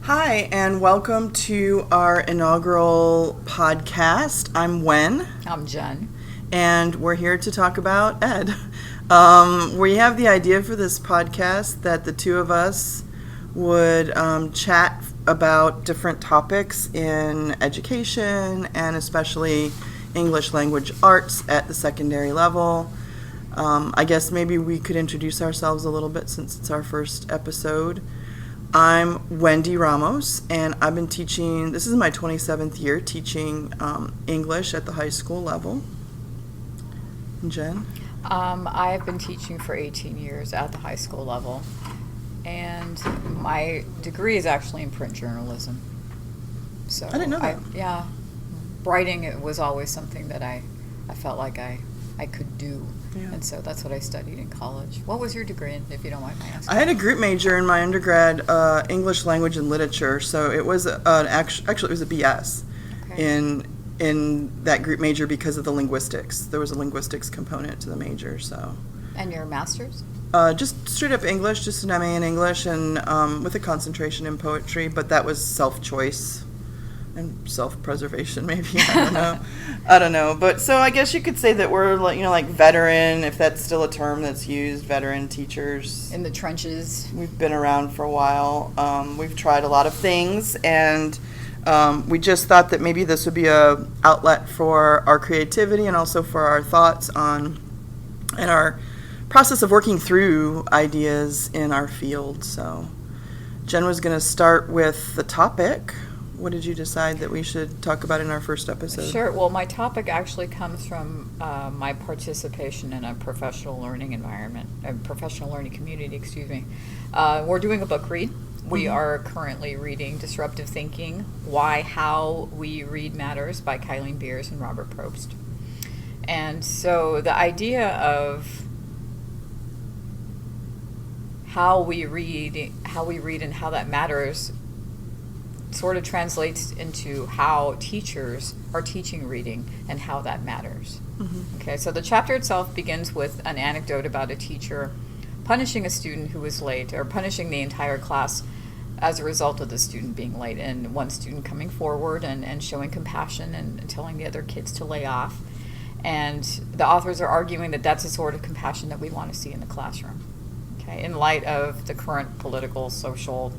Hi, and welcome to our inaugural podcast. I'm Wen. I'm Jen. And we're here to talk about Ed. We have the idea for this podcast that the two of us would chat about different topics in education and especially English language arts at the secondary level. I guess maybe we could introduce ourselves a little bit since it's our first episode. I'm Wendy Ramos, and I've been teaching, this is my 27th year teaching English at the high school level. And Jen? I've been teaching for 18 years at the high school level, and my degree is actually in print journalism. So I didn't know that. Writing it was always something that I felt like I could do. Yeah. And so that's what I studied in college. What was your degree in, if you don't mind my asking? I had a group major in my undergrad, English language and literature, so it was actually it was a BS in that group major because of the linguistics. There was a linguistics component to the major, so. And your master's? Just straight up English, just an MA in English, and with a concentration in poetry, but that was self-choice and self-preservation, maybe. I don't know. But so I guess you could say that we're like veteran, if that's still a term that's used, veteran teachers. In the trenches. We've been around for a while. We've tried a lot of things, and we just thought that maybe this would be a outlet for our creativity and also for our thoughts on and our process of working through ideas in our field. So Jen was going to start with the topic. What did you decide that we should talk about in our first episode? Sure. Well, my topic actually comes from my participation in a professional learning environment, a professional learning community, We're doing a book read. We are currently reading Disruptive Thinking, Why How We Read Matters by Kylene and Robert Probst. And so the idea of how we read and how that matters sort of translates into how teachers are teaching reading and how that matters. Mm-hmm. Okay, so the chapter itself begins with an anecdote about a teacher punishing a student who was late, or punishing the entire class as a result of the student being late, and one student coming forward and showing compassion and telling the other kids to lay off. And the authors are arguing that that's the sort of compassion that we want to see in the classroom. Okay, in light of the current political, social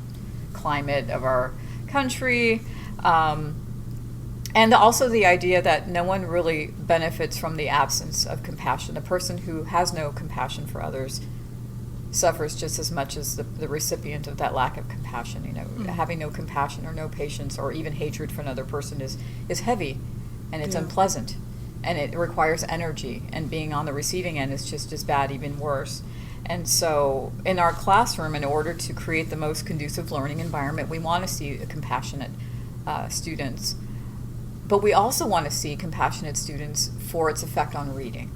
climate of our country, and also the idea that no one really benefits from the absence of compassion. A person who has no compassion for others suffers just as much as the recipient of that lack of compassion. Having no compassion or no patience or even hatred for another person is heavy, and it's unpleasant, and it requires energy, and being on the receiving end is just as bad, even worse. And so in our classroom, in order to create the most conducive learning environment, we want to see compassionate students. But we also want to see compassionate students for its effect on reading.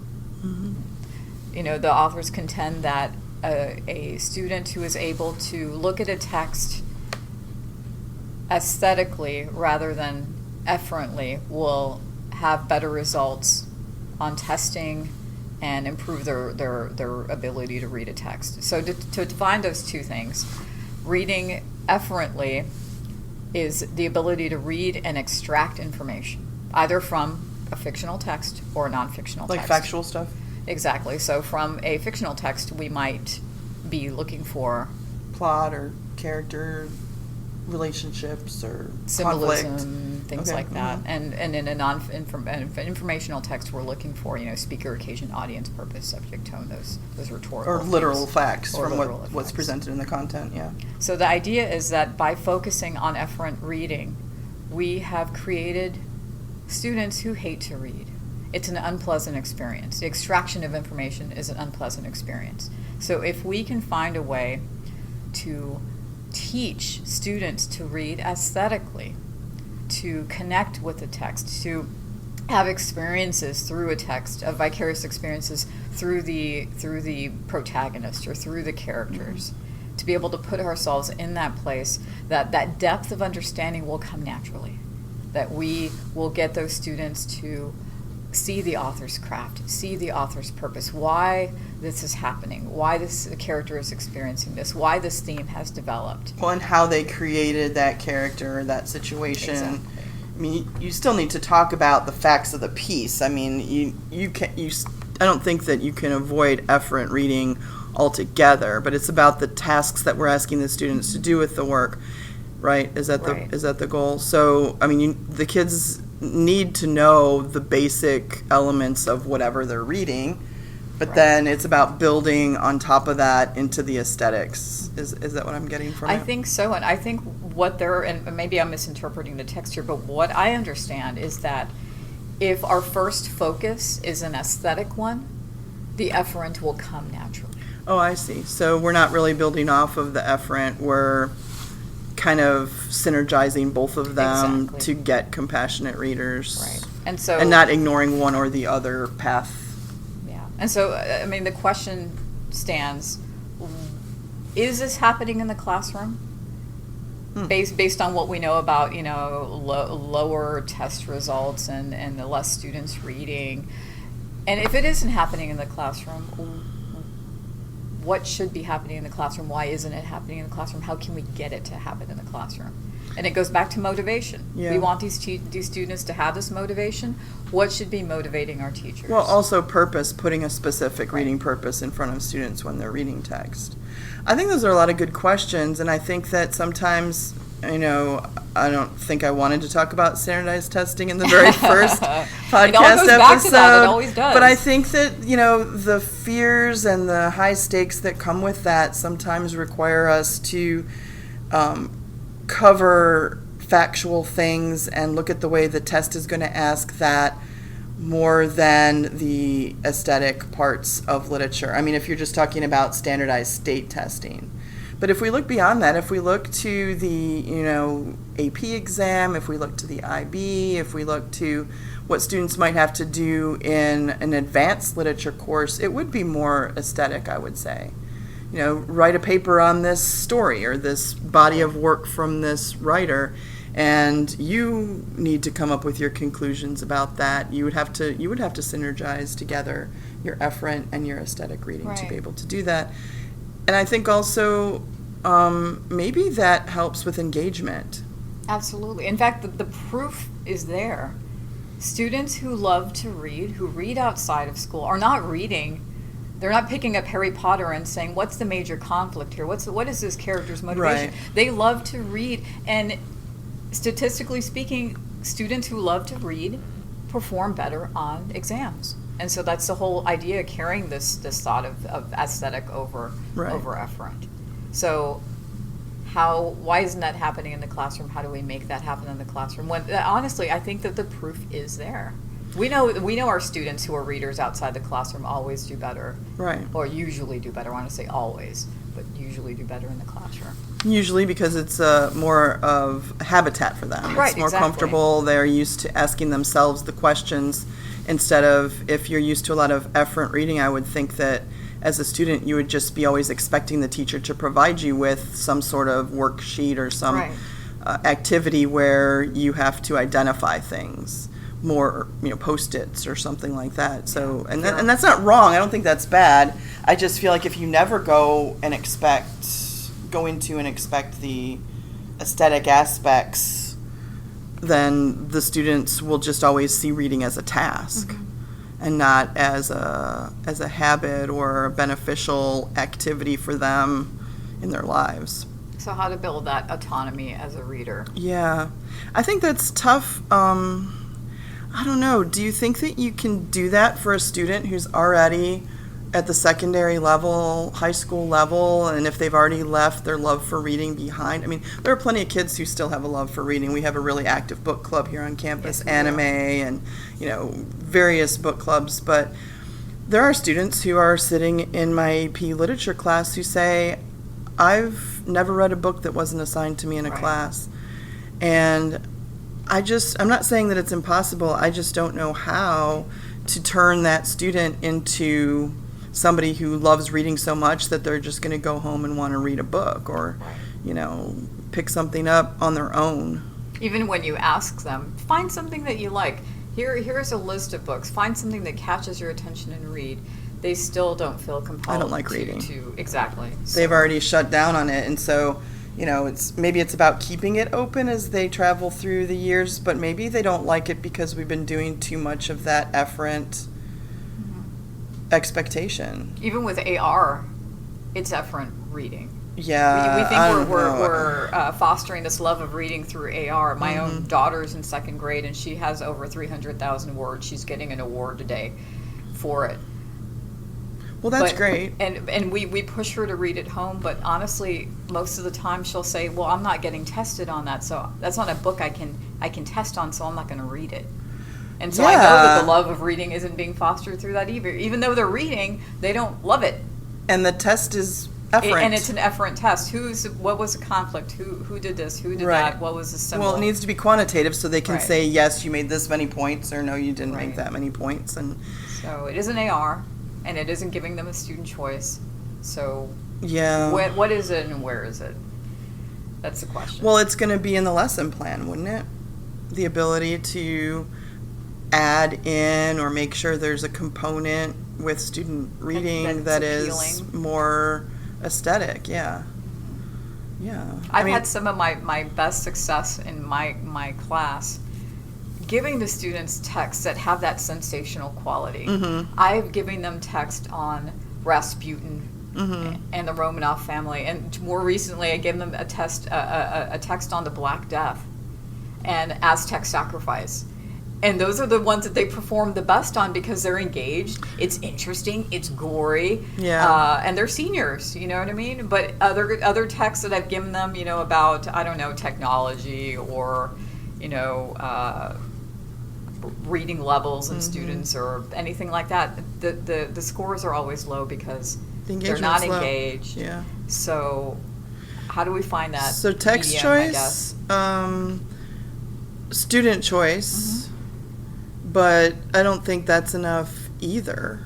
Mm-hmm. The authors contend that a student who is able to look at a text aesthetically rather than efferently will have better results on testing and improve their ability to read a text. So to define those two things, reading efferently is the ability to read and extract information, either from a fictional text or a non-fictional text. Like factual stuff? Exactly. So from a fictional text, we might be looking for plot or character relationships or symbolism, conflict. Things like that. Mm-hmm. And in an informational text, we're looking for speaker, occasion, audience, purpose, subject, tone, those rhetorical or literal facts or from literal what's presented in the content. Yeah. So the idea is that by focusing on efferent reading, we have created students who hate to read. It's an unpleasant experience. The extraction of information is an unpleasant experience. So if we can find a way to teach students to read aesthetically, to connect with the text, to have experiences through a text, of vicarious experiences through the protagonist or through the characters, to be able to put ourselves in that place, that depth of understanding will come naturally, that we will get those students to see the author's craft, see the author's purpose, why this is happening, why this character is experiencing this, why this theme has developed. Well, and how they created that character, that situation. Exactly. I mean, you still need to talk about the facts of the piece. I mean, I don't think that you can avoid efferent reading altogether, but it's about the tasks that we're asking the students to do with the work, right? Is that the goal? So, I mean, the kids need to know the basic elements of whatever they're reading, but then it's about building on top of that into the aesthetics. Is that what I'm getting from it? I think so, and I think and maybe I'm misinterpreting the text here, but what I understand is that if our first focus is an aesthetic one, the efferent will come naturally. Oh, I see. So we're not really building off of the efferent. We're kind of synergizing both of them to get compassionate readers. Right. And not ignoring one or the other path. Yeah. And so, I mean, the question stands, is this happening in the classroom? Based on what we know about, lower test results and the less students reading. And if it isn't happening in the classroom, what should be happening in the classroom? Why isn't it happening in the classroom? How can we get it to happen in the classroom? And it goes back to motivation. Yeah. We want these students to have this motivation. What should be motivating our teachers? Well, also purpose, putting a specific reading purpose in front of students when they're reading text. I think those are a lot of good questions, and I think that sometimes, I don't think I wanted to talk about standardized testing in the very first podcast it all goes episode. Back to that. It always does. But I think that, the fears and the high stakes that come with that sometimes require us to cover factual things and look at the way the test is going to ask that more than the aesthetic parts of literature. I mean, if you're just talking about standardized state testing. But if we look beyond that, if we look to the, AP exam, if we look to the IB, if we look to what students might have to do in an advanced literature course, it would be more aesthetic, I would say. Write a paper on this story or this body of work from this writer, and you need to come up with your conclusions about that. You would have to synergize together your efferent and your aesthetic reading to be able to do that. And I think also maybe that helps with engagement. Absolutely. In fact, the proof is there. Students who love to read, who read outside of school, are not reading. They're not picking up Harry Potter and saying, what's the major conflict here? What is this character's motivation? Right. They love to read. And statistically speaking, students who love to read perform better on exams. And so that's the whole idea, carrying this thought of aesthetic over efferent. So why isn't that happening in the classroom? How do we make that happen in the classroom? When honestly, I think that the proof is there. We know our students who are readers outside the classroom always do better. Right. Or usually do better. I want to say always, but usually do better in the classroom. Usually because it's more of habitat for them. Right, it's more exactly. comfortable. They're used to asking themselves the questions instead of, if you're used to a lot of efferent reading, I would think that as a student you would just be always expecting the teacher to provide you with some sort of worksheet or some activity where you have to identify things. More, Post-its or something like that. So, and that's not wrong. I don't think that's bad. I just feel like if you never go into and expect the aesthetic aspects, then the students will just always see reading as a task and not as a habit or a beneficial activity for them in their lives. So how to build that autonomy as a reader? Yeah, I think that's tough. I don't know. Do you think that you can do that for a student who's already at the secondary level, high school level, and if they've already left their love for reading behind? I mean, there are plenty of kids who still have a love for reading. We have a really active book club here on campus, anime and, various book clubs. But there are students who are sitting in my AP literature class who say, I've never read a book that wasn't assigned to me in a class. And I'm not saying that it's impossible. I just don't know how to turn that student into somebody who loves reading so much that they're just going to go home and want to read a book or, pick something up on their own. Even when you ask them, find something that you like. Here's a list of books. Find something that catches your attention and read. They still don't feel compelled. I don't like reading. Exactly. They've already shut down on it, and so, it's about keeping it open as they travel through the years, but maybe they don't like it because we've been doing too much of that efferent expectation. Even with AR, it's efferent reading. Yeah, we think we're fostering this love of reading through AR. My own daughter's in second grade, and she has over 300,000 words. She's getting an award today for it. Well, that's great. And we push her to read at home, but honestly, most of the time she'll say, well, I'm not getting tested on that, so that's not a book I can test on, so I'm not going to read it. And so I know that the love of reading isn't being fostered through that either. Even though they're reading, they don't love it. And the test is efferent. And it's an efferent test. What was the conflict? Who did this? Who did that? What was the symbol? Well, it needs to be quantitative so they can say, yes, you made this many points, or no, you didn't make that many points. And so it is an AR, and it isn't giving them a student choice. So what is it and where is it? That's the question. Well, it's going to be in the lesson plan, wouldn't it? The ability to add in or make sure there's a component with student reading that is more aesthetic. Yeah. I've had some of my best success in my class giving the students texts that have that sensational quality. I've given them text on Rasputin and the Romanov family, and more recently I gave them a text on the Black Death and Aztec sacrifice. And those are the ones that they perform the best on because they're engaged. It's interesting. It's gory. Yeah. And they're seniors. You know what I mean? But other texts that I've given them, about technology or, reading levels in students or anything like that. The scores are always low because they're not engaged. Yeah. So how do we find that? So text choice, student choice. But I don't think that's enough either.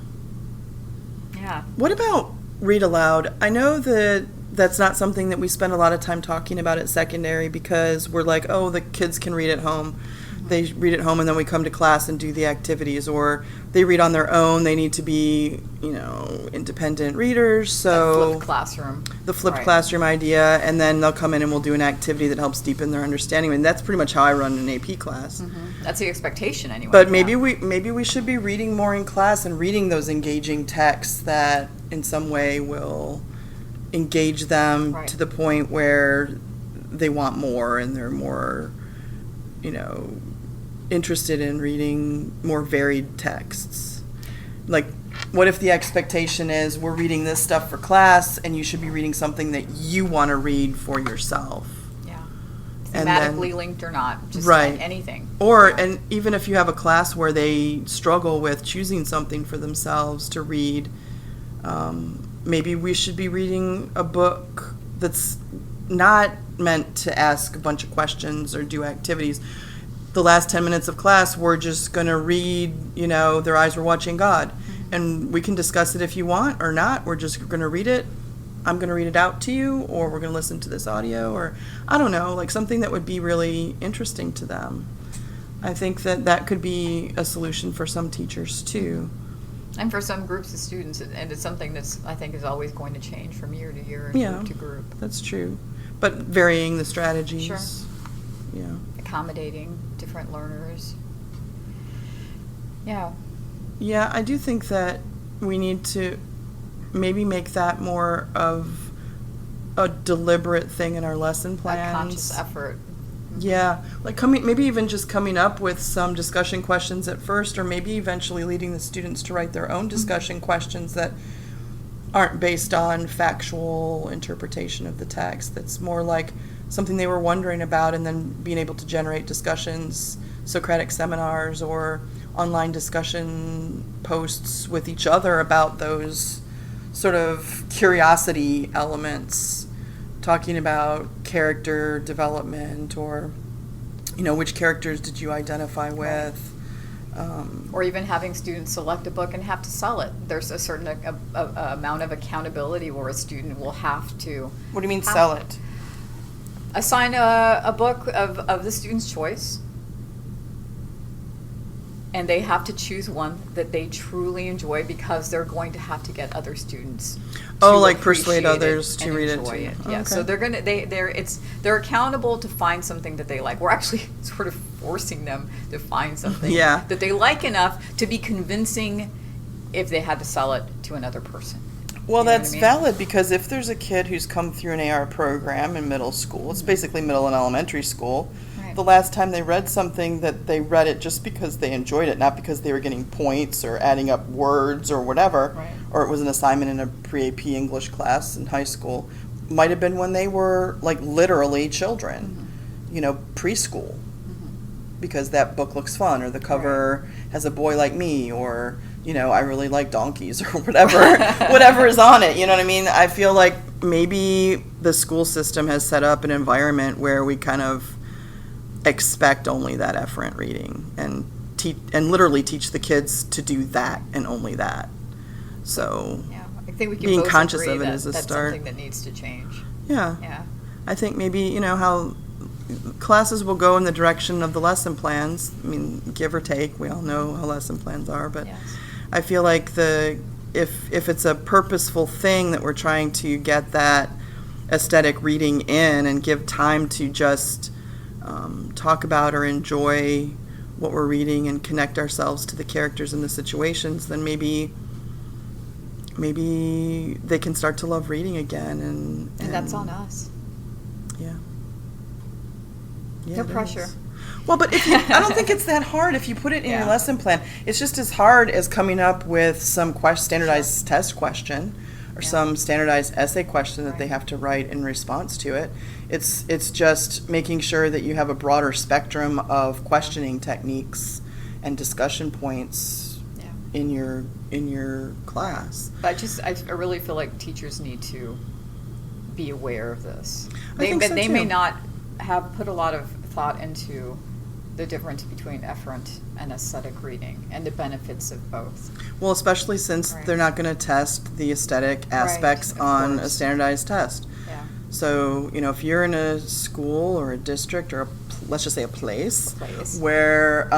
Yeah. What about read aloud? I know that that's not something that we spend a lot of time talking about at secondary because we're like, oh, the kids can read at home. They read at home and then we come to class and do the activities, or they read on their own. They need to be, independent readers. So the flipped classroom. The flipped classroom idea, and then they'll come in and we'll do an activity that helps deepen their understanding. I mean, that's pretty much how I run an AP class. That's the expectation anyway. But maybe we should be reading more in class and reading those engaging texts that in some way will engage them to the point where they want more and they're more, interested in reading more varied texts. Like, what if the expectation is we're reading this stuff for class and you should be reading something that you want to read for yourself? Yeah. Thematically linked or not. Just anything. Or, and even if you have a class where they struggle with choosing something for themselves to read, maybe we should be reading a book that's not meant to ask a bunch of questions or do activities. The last 10 minutes of class, we're just going to read, Their Eyes Were Watching God. And we can discuss it if you want or not. We're just going to read it. I'm going to read it out to you, or we're going to listen to this audio, or I don't know, like something that would be really interesting to them. I think that could be a solution for some teachers too. And for some groups of students, and it's something that's, I think, is always going to change from year to year and group to group. That's true. But varying the strategies. Sure. Yeah. Accommodating different learners. Yeah. Yeah, I do think that we need to maybe make that more of a deliberate thing in our lesson plans. A conscious effort. Yeah, like maybe even just coming up with some discussion questions at first, or maybe eventually leading the students to write their own discussion questions that aren't based on factual interpretation of the text. That's more like something they were wondering about, and then being able to generate discussions, Socratic seminars, or online discussion posts with each other about those sort of curiosity elements, talking about character development, or which characters did you identify with, or even having students select a book and have to sell it. There's a certain amount of accountability where a student will have to. What do you mean sell it? Assign a book of the student's choice. and they have to choose one that they truly enjoy because they're going to have to get other students to like persuade appreciate others to and read it enjoy too. Yeah, Okay. so they're accountable to find something that they like. We're actually sort of forcing them to find something that they like enough to be convincing if they had to sell it to another person. Well, You know what that's I mean? valid, because if there's a kid who's come through an AR program in middle school, it's basically middle and elementary school, Right. the last time they read something, that they read it just because they enjoyed it, not because they were getting points or adding up words or whatever, Right. or it was an assignment in a pre-AP English class in high school, might have been when they were like literally children, preschool, because that book looks fun, or the cover has a boy like me, or I really like donkeys, or whatever is on it. You know what I mean? I feel like maybe the school system has set up an environment where we kind of expect only that efferent reading, and literally teach the kids to do that and only that. So Yeah, I think we can being both conscious agree of it that is a that's start. something that needs to change. Yeah. Yeah. I think maybe, how classes will go in the direction of the lesson plans. I mean, give or take, we all know how lesson plans are, but Yes. I feel like if it's a purposeful thing that we're trying to get that aesthetic reading in and give time to just talk about or enjoy what we're reading and connect ourselves to the characters and the situations, then maybe they can start to love reading again. And that's on us. Yeah. No it pressure. is. Well, but I don't think it's that hard if you put it in your Yeah. lesson plan. It's just as hard as coming up with some standardized test question or some standardized essay question that they have to write in response to it. It's just making sure that you have a broader spectrum of questioning techniques and discussion points in your class. But I really feel like teachers need to be aware of this. I think so, They too. may not have put a lot of thought into the difference between efferent and aesthetic reading and the benefits of both. Well, especially since they're not going to test the aesthetic aspects of on course. a standardized test. Yeah. So, if you're in a school or a district or let's just say a place. Where,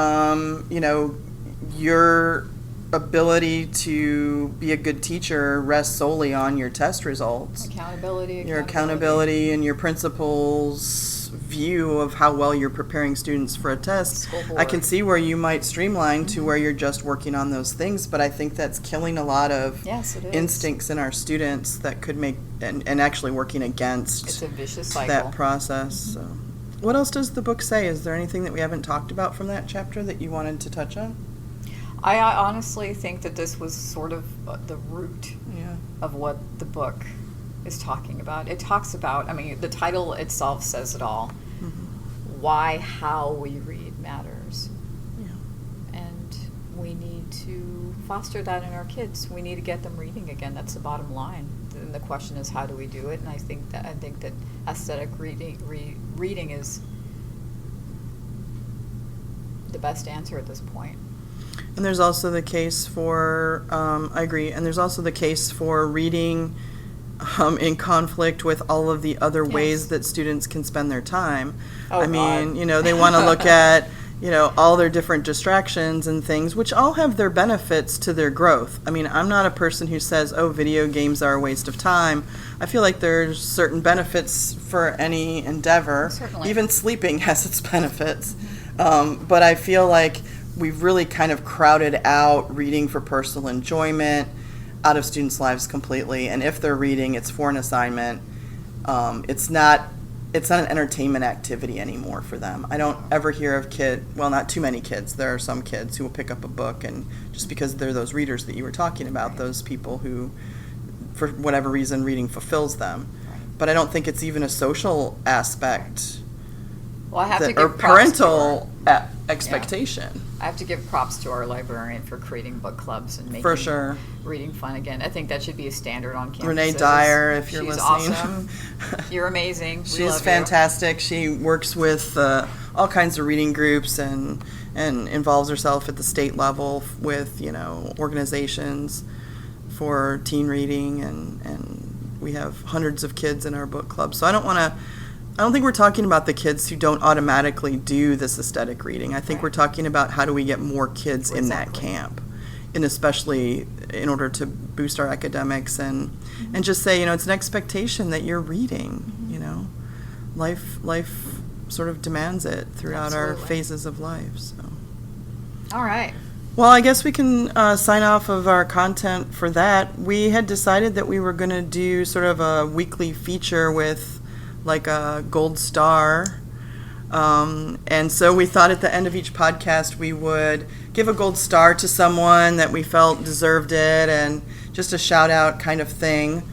your ability to be a good teacher rests solely on your test results. Your accountability and your principal's view of how well you're preparing students for a test. I can see where you might streamline to where you're just working on those things, but I think that's killing a lot of instincts in our students that could make, and actually working against it's a vicious cycle. that process. So, what else does the book say? Is there anything that we haven't talked about from that chapter that you wanted to touch on? I honestly think that this was sort of the root of what the book is talking about. It talks about, the title itself says it all. Mm-hmm. Why, how we read matters. Yeah. And we need to foster that in our kids. We need to get them reading again. That's the bottom line. And the question is, how do we do it? And I think that aesthetic reading is the best answer at this point. And there's also the case for, I agree, and there's also the case for reading in conflict with all of the other ways that students can spend their time. They want to look at, all their different distractions and things, which all have their benefits to their growth. I'm not a person who says, video games are a waste of time. I feel like there's certain benefits for any endeavor. Certainly. Even sleeping has its benefits. But I feel like we've really kind of crowded out reading for personal enjoyment out of students' lives completely. And if they're reading, it's for an assignment. It's not an entertainment activity anymore for them. I don't ever hear of not too many kids. There are some kids who will pick up a book, and just because they're those readers that you were talking about, those people who, for whatever reason, reading fulfills them. But I don't think it's even a social aspect. Well, I have to give or props parental expectation. I have to give props to our librarian for creating book clubs and making reading fun again. I think that should be a standard on campuses. Renee Dyer, if you're She's listening. Awesome. You're amazing. She's fantastic. She works with all kinds of reading groups and involves herself at the state level with, organizations for teen reading, and we have hundreds of kids in our book club. So I don't want to I don't think we're talking about the kids who don't automatically do this aesthetic reading. I think Right. we're talking about how do we get more kids in that Exactly. camp, and especially in order to boost our academics and just say, it's an expectation that you're reading. Life sort of demands it throughout our Absolutely. phases of life. So. All right. Well, I guess we can sign off of our content for that. We had decided that we were going to do sort of a weekly feature with like a gold star. And so we thought at the end of each podcast we would give a gold star to someone that we felt deserved it, and just a shout out kind of thing.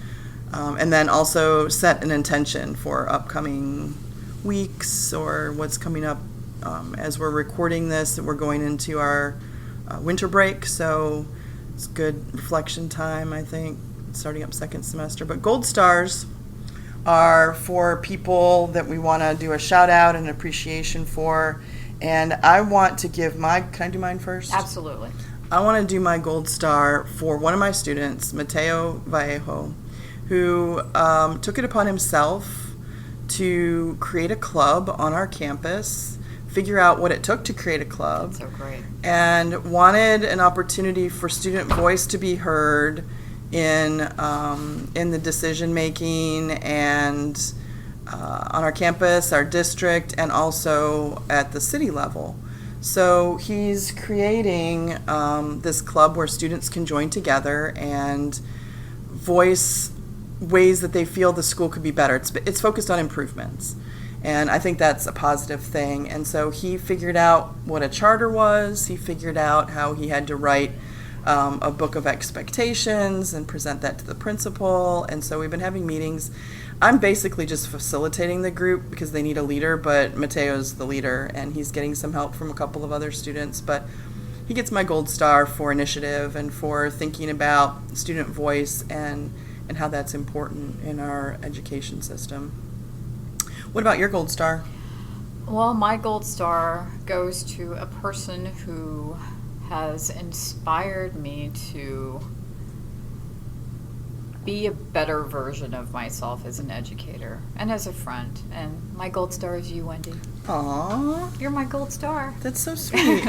And then also set an intention for upcoming weeks or what's coming up as we're recording this. We're going into our winter break, so it's good reflection time, I think, starting up second semester. But gold stars are for people that we want to do a shout out and appreciation for. And I want to give can I do mine first? Absolutely. I want to do my gold star for one of my students, Mateo Vallejo, who took it upon himself to create a club on our campus, figure out what it took to create a club, So great. and wanted an opportunity for student voice to be heard in the decision making and on our campus, our district, and also at the city level. So he's creating this club where students can join together and voice ways that they feel the school could be better. It's focused on improvements, and I think that's a positive thing. And so he figured out what a charter was. He figured out how he had to write a book of expectations and present that to the principal. And so we've been having meetings. I'm basically just facilitating the group because they need a leader, but Mateo's the leader, and he's getting some help from a couple of other students. But he gets my gold star for initiative and for thinking about student voice and how that's important in our education system. What about your gold star? Well, my gold star goes to a person who has inspired me to be a better version of myself as an educator and as a friend. And my gold star is you, Wendy. Aww, You're my gold star. that's so sweet.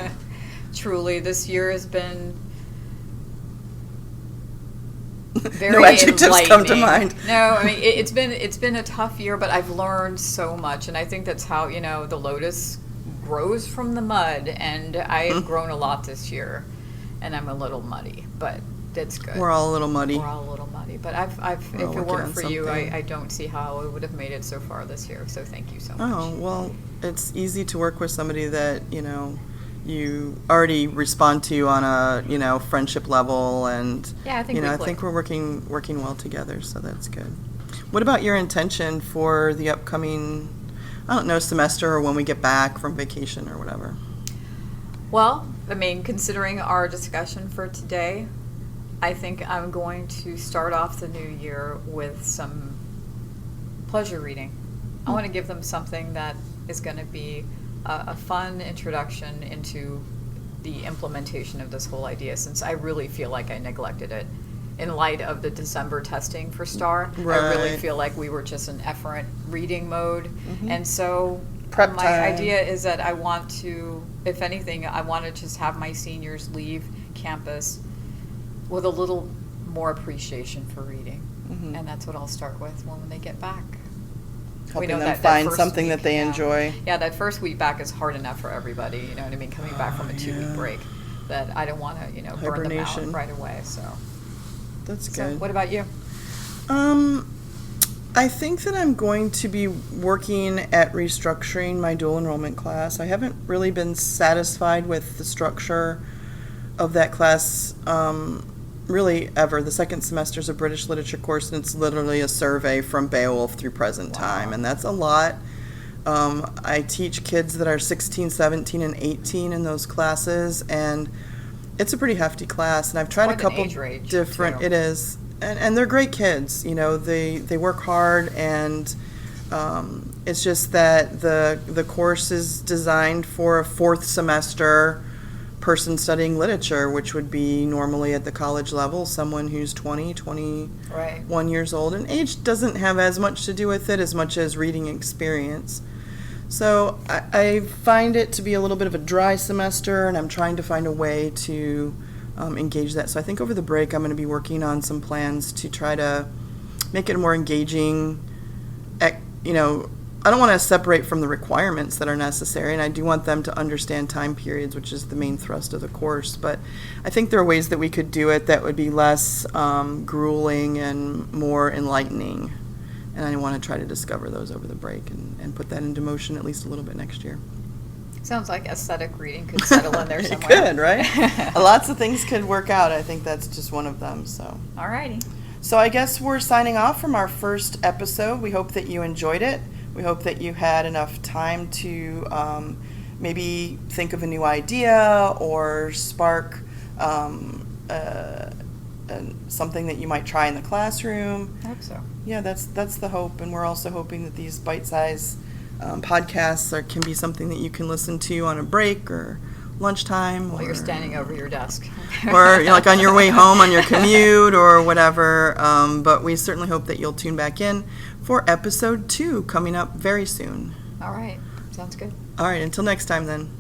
Truly, this year has been very No adjectives come to enlightening. mind. No, I mean it's been a tough year, but I've learned so much, and I think that's how the lotus grows from the mud, and I've grown a lot this year, and I'm a little muddy, but it's good. We're all a little muddy. We're all a little muddy, but if all it working weren't on for you, something. I don't see how I would have made it so far this year. So thank you so much. Oh, well, it's easy to work with somebody that, you already respond to on a, friendship level, and, Yeah, I think we I click. think we're working well together, so that's good. What about your intention for the upcoming, I don't know, semester or when we get back from vacation or whatever? Well, I mean, considering our discussion for today, I think I'm going to start off the new year with some pleasure reading. I want to give them something that is going to be a fun introduction into the implementation of this whole idea, since I really feel like I neglected it. In light of the December testing for STAR, I really Right. feel like we were just in efferent reading mode. And so Prep my time. idea is that I want to, if anything, I want to just have my seniors leave campus with a little more appreciation for reading. Mhm. And that's what I'll start with when they get back. Helping know them that find first something week, that they yeah. enjoy. Yeah, that first week back is hard enough for everybody, you know what I mean, coming back from a 2-week yeah. break, that I don't want to, burn them out Hibernation. right away, so. That's So good. what about you? I think that I'm going to be working at restructuring my dual enrollment class. I haven't really been satisfied with the structure of that class really ever. The second semester is a British literature course, and it's literally a survey from Beowulf through present time, and that's a lot. I teach kids that are 16, 17, and 18 in those classes, and it's a pretty hefty class, and I've tried a Quite an couple age range, different. too. It is, and they're great kids. They work hard, and it's just that the course is designed for a fourth semester person studying literature, which would be normally at the college level, someone who's 20, 21 Right. years old. And age doesn't have as much to do with it as much as reading experience. So I find it to be a little bit of a dry semester, and I'm trying to find a way to engage that. So I think over the break I'm going to be working on some plans to try to make it more engaging. I don't want to separate from the requirements that are necessary, and I do want them to understand time periods, which is the main thrust of the course. But I think there are ways that we could do it that would be less grueling and more enlightening. And I want to try to discover those over the break and put that into motion at least a little bit next year. Sounds like aesthetic reading could settle in there It somewhere. could, right? Lots of things could work out. I think that's just one of them. So. Alrighty. So I guess we're signing off from our first episode. We hope that you enjoyed it. We hope that you had enough time to maybe think of a new idea or spark something that you might try in the classroom. I hope so. Yeah, that's the hope, and we're also hoping that these bite-sized podcasts can be something that you can listen to on a break or lunchtime. While you're standing over your desk. Or like on your way home on your commute or whatever. But we certainly hope that you'll tune back in for episode 2 coming up very soon. All right. Sounds good. All right, until next time then.